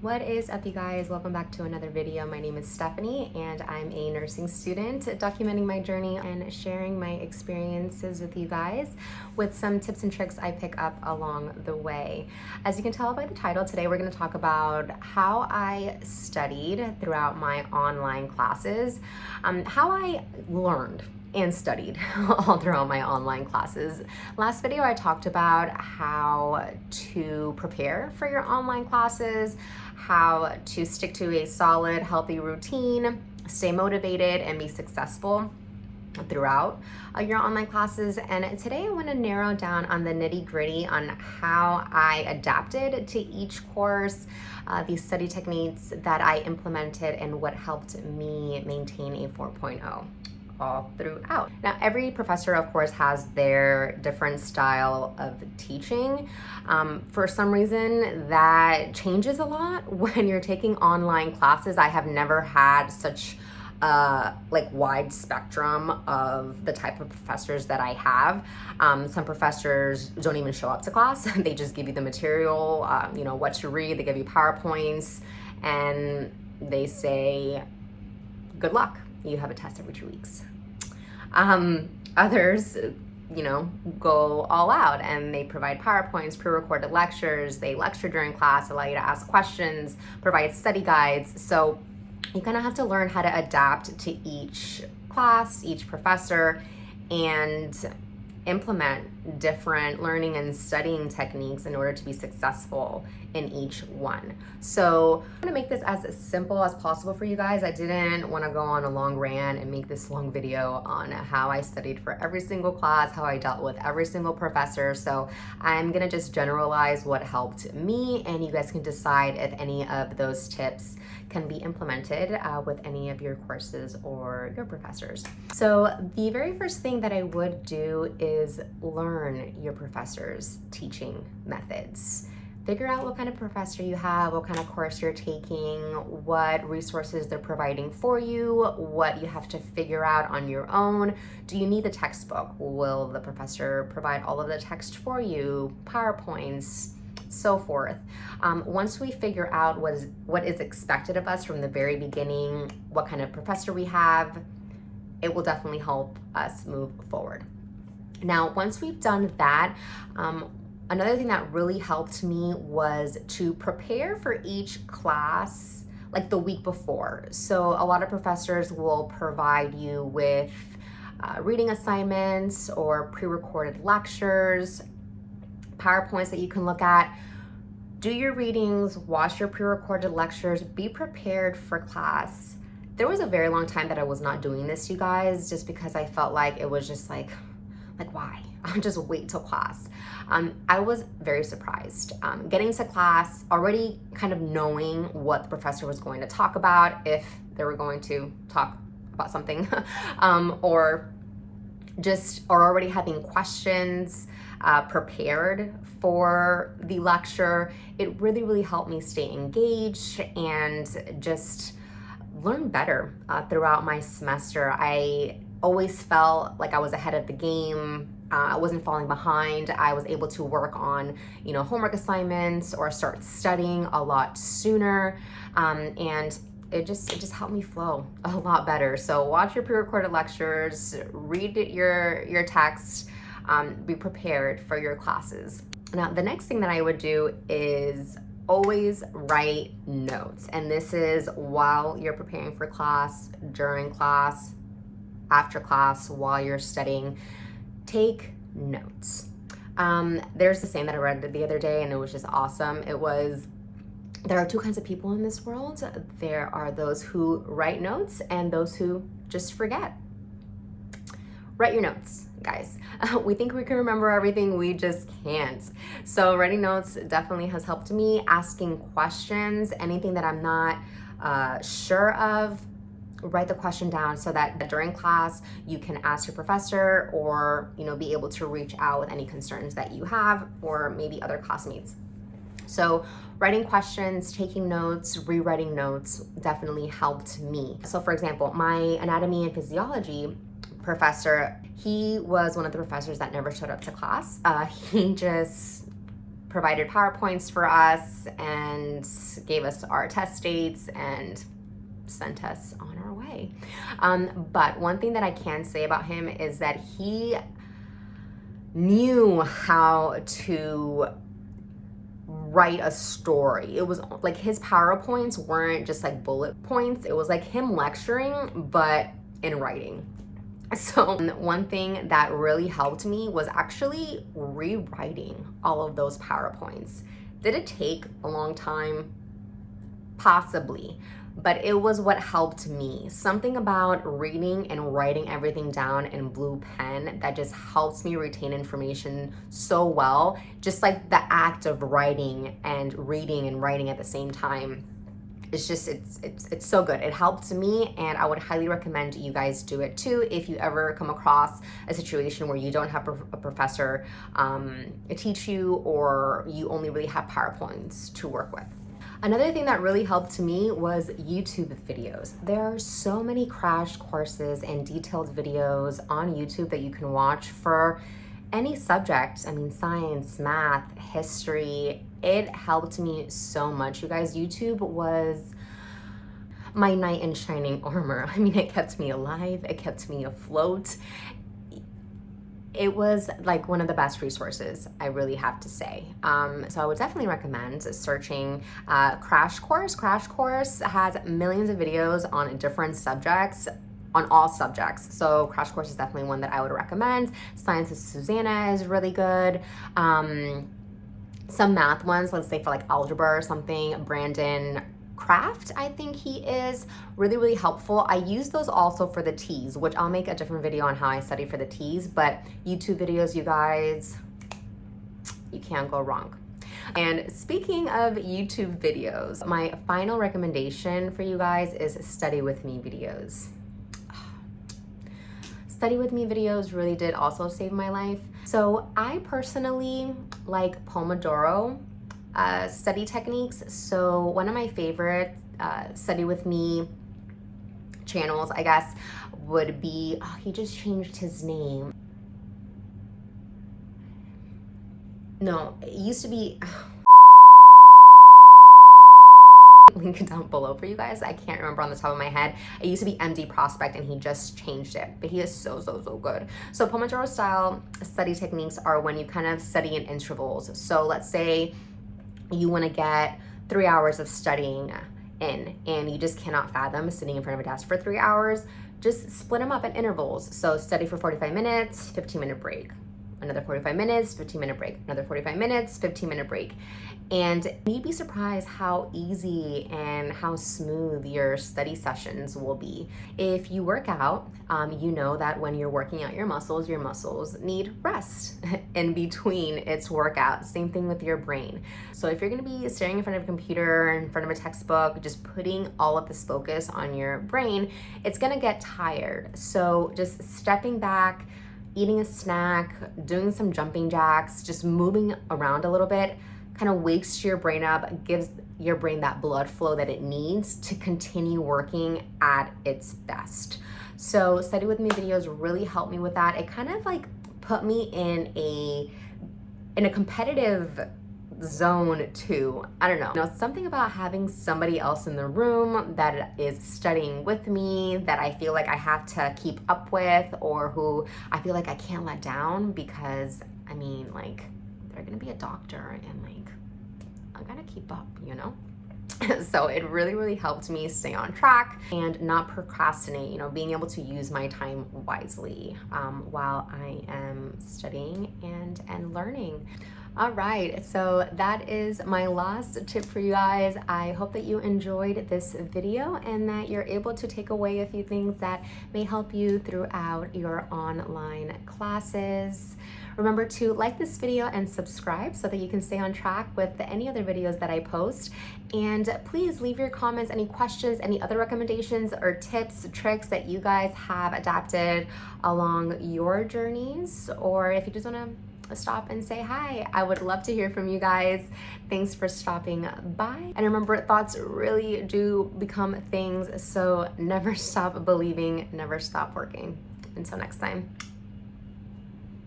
What is up, you guys? Welcome back to another video. My name is Stephanie and I'm a nursing student documenting my journey and sharing my experiences with you guys with some tips and tricks I pick up along the way. As you can tell by the title, today we're going to talk about how I studied throughout my online classes, how I learned and studied all throughout my online classes. Last video I talked about how to prepare for your online classes, how to stick to a solid, healthy routine, stay motivated, and be successful throughout your online classes. And today I want to narrow down on the nitty-gritty on how I adapted to each course, these study techniques that I implemented, and what helped me maintain a 4.0 all throughout. Now, every professor, of course, has their different style of teaching. For some reason, that changes a lot when you're taking online classes. I have never had such wide spectrum of the type of professors that I have. Some professors don't even show up to class. They just give you the material, what to read. They give you PowerPoints and they say, good luck. You have a test every 2 weeks. Others, go all out and they provide PowerPoints, pre-recorded lectures, they lecture during class, allow you to ask questions, provide study guides. So you kind of have to learn how to adapt to each class, each professor, and implement different learning and studying techniques in order to be successful in each one. So I'm gonna make this as simple as possible for you guys. I didn't want to go on a long rant and make this long video on how I studied for every single class, how I dealt with every single professor. So I'm gonna just generalize what helped me, and you guys can decide if any of those tips can be implemented with any of your courses or your professors. So the very first thing that I would do is learn your professor's teaching methods. Figure out what kind of professor you have, what kind of course you're taking, what resources they're providing for you, what you have to figure out on your own. Do you need the textbook? Will the professor provide all of the text for you, PowerPoints, so forth. Once we figure out what is expected of us from the very beginning, what kind of professor we have, it will definitely help us move forward. Now, once we've done that, another thing that really helped me was to prepare for each class like the week before. So a lot of professors will provide you with reading assignments or pre-recorded lectures, PowerPoints that you can look at. Do your readings, watch your pre-recorded lectures, be prepared for class. There was a very long time that I was not doing this, you guys, just because I felt like it was just like why? I'll just wait till class. I was very surprised. Getting to class, already kind of knowing what the professor was going to talk about, if they were going to talk about something, or already having questions prepared for the lecture. It really, really helped me stay engaged and just learn better throughout my semester. I always felt like I was ahead of the game. I wasn't falling behind. I was able to work on, homework assignments or start studying a lot sooner. And it just helped me flow a lot better. So watch your pre-recorded lectures, read your text, be prepared for your classes. Now, the next thing that I would do is always write notes. And this is while you're preparing for class, during class, after class, while you're studying. Take notes. There's a saying that I read the other day and it was just awesome. It was, there are two kinds of people in this world. There are those who write notes and those who just forget. Write your notes, guys. We think we can remember everything, we just can't. So writing notes definitely has helped me. Asking questions, anything that I'm not sure of, write the question down so that during class you can ask your professor or be able to reach out with any concerns that you have, or maybe other classmates. So writing questions, taking notes, rewriting notes definitely helped me. So for example, my anatomy and physiology professor, he was one of the professors that never showed up to class. He just provided PowerPoints for us and gave us our test dates and sent us on our way. But one thing that I can say about him is that he knew how to write a story. It was like his PowerPoints weren't just like bullet points. It was like him lecturing, but in writing. So one thing that really helped me was actually rewriting all of those PowerPoints. Did it take a long time? Possibly, but it was what helped me. Something about reading and writing everything down in blue pen that just helps me retain information so well. Just like the act of writing and reading and writing at the same time. It's just, it's so good. It helped me, and I would highly recommend you guys do it too if you ever come across a situation where you don't have a professor teach you, or you only really have PowerPoints to work with. Another thing that really helped me was YouTube videos. There are so many crash courses and detailed videos on YouTube that you can watch for any subject. I mean, science, math, history. It helped me so much, you guys. YouTube was my knight in shining armor. I mean, it kept me alive. It kept me afloat. It was like one of the best resources, I really have to say. So I would definitely recommend searching Crash Course. Crash Course has millions of videos on different subjects, on all subjects. So Crash Course is definitely one that I would recommend. Science with Susanna is really good. Some math ones, let's say for like algebra or something, Brandon Craft, I think he is really helpful. I use those also for the T's, which I'll make a different video on how I study for the T's, but YouTube videos, you guys, you can't go wrong. And speaking of YouTube videos, my final recommendation for you guys is Study With Me videos. Study With Me videos really did also save my life. So I personally like Pomodoro study techniques. So one of my favorite Study With Me channels, I guess, would be, oh, he just changed his name. No, it used to be, link it down below for you guys. I can't remember on the top of my head. It used to be MD Prospect and he just changed it, but he is so good. So Pomodoro style study techniques are when you kind of study in intervals. So let's say you want to get 3 hours of studying in and you just cannot fathom sitting in front of a desk for 3 hours. Just split them up in intervals. So study for 45 minutes, 15-minute break. Another 45 minutes, 15-minute break. Another 45 minutes, 15-minute break. And you'd be surprised how easy and how smooth your study sessions will be. If you work out, you know that when you're working out your muscles need rest in between its workout. Same thing with your brain. So if you're gonna be staring in front of a computer, in front of a textbook, just putting all of this focus on your brain, it's gonna get tired. So just stepping back, eating a snack, doing some jumping jacks, just moving around a little bit, kind of wakes your brain up, gives your brain that blood flow that it needs to continue working at its best. So Study With Me videos really helped me with that. It kind of like put me in a competitive zone too. I don't know. You know, something about having somebody else in the room that is studying with me that I feel like I have to keep up with, or who I feel like I can't let down, because I mean, like, they're gonna be a doctor and like I gotta keep up, you know? So it really helped me stay on track and not procrastinate, you know, being able to use my time wisely while I am studying and learning. All right, so that is my last tip for you guys. I hope that you enjoyed this video and that you're able to take away a few things that may help you throughout your online classes. Remember to like this video and subscribe so that you can stay on track with any other videos that I post. And please leave your comments, any questions, any other recommendations or tips, tricks that you guys have adapted along your journeys, or if you just want to stop and say hi. I would love to hear from you guys. Thanks for stopping by. And remember, thoughts really do become things, so never stop believing, never stop working. Until next time.